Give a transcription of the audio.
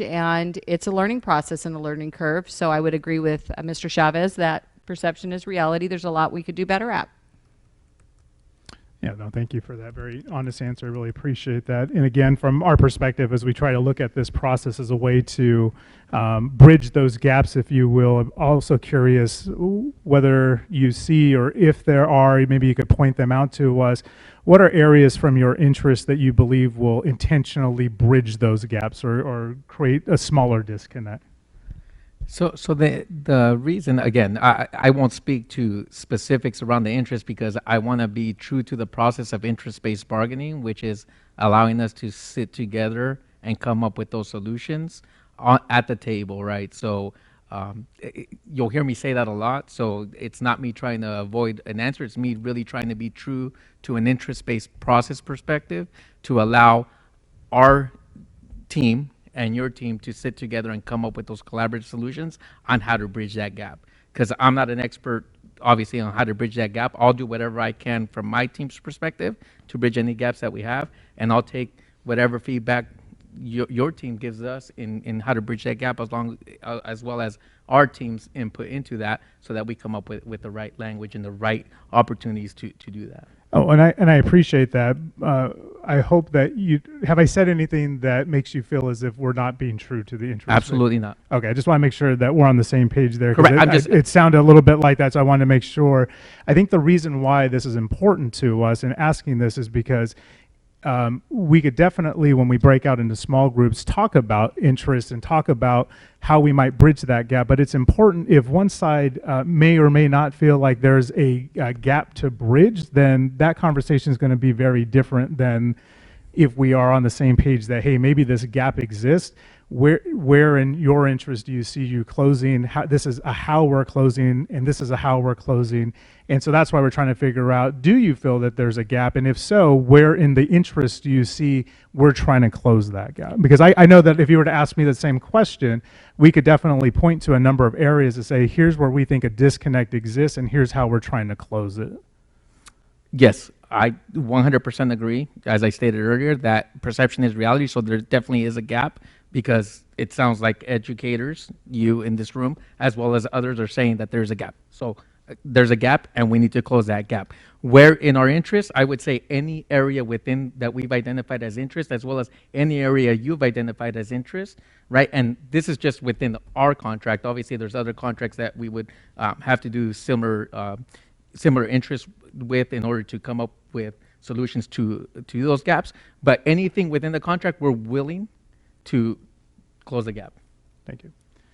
and it's a learning process and a learning curve. So I would agree with Mr. Chavez that perception is reality. There's a lot we could do better at. Yeah, no, thank you for that very honest answer. I really appreciate that. And again, from our perspective, as we try to look at this process as a way to bridge those gaps, if you will, I'm also curious whether you see, or if there are, maybe you could point them out to us, what are areas from your interest that you believe will intentionally bridge those gaps or create a smaller disconnect? So the reason, again, I won't speak to specifics around the interest because I want to be true to the process of interest-based bargaining, which is allowing us to sit together and come up with those solutions at the table, right? So you'll hear me say that a lot. So it's not me trying to avoid an answer. It's me really trying to be true to an interest-based process perspective to allow our team and your team to sit together and come up with those collaborative solutions on how to bridge that gap. Because I'm not an expert, obviously, on how to bridge that gap. I'll do whatever I can from my team's perspective to bridge any gaps that we have, and I'll take whatever feedback your team gives us in how to bridge that gap, as well as our team's input into that, so that we come up with the right language and the right opportunities to do that. Oh, and I appreciate that. I hope that have I said anything that makes you feel as if we're not being true to the interest? Absolutely not. Okay, I just want to make sure that we're on the same page there. Correct. It sounded a little bit like that, so I wanted to make sure. I think the reason why this is important to us in asking this is because we could definitely, when we break out into small groups, talk about interest and talk about how we might bridge that gap. But it's important, if one side may or may not feel like there's a gap to bridge, then that conversation is going to be very different than if we are on the same page that, hey, maybe this gap exists. Where in your interest do you see you closing? This is a how we're closing, and this is a how we're closing. And so that's why we're trying to figure out, do you feel that there's a gap? And if so, where in the interest do you see we're trying to close that gap? Because I know that if you were to ask me the same question, we could definitely point to a number of areas to say, here's where we think a disconnect exists, and here's how we're trying to close it. Yes, I 100% agree. As I stated earlier, that perception is reality. So there definitely is a gap, because it sounds like educators, you in this room, as well as others, are saying that there's a gap. So there's a gap, and we need to close that gap. Where in our interest, I would say any area within that we've identified as interest, as well as any area you've identified as interest, right? And this is just within our contract. Obviously, there's other contracts that we would have to do similar interests with in order to come up with solutions to those gaps. But anything within the contract, we're willing to close the gap. Thank you.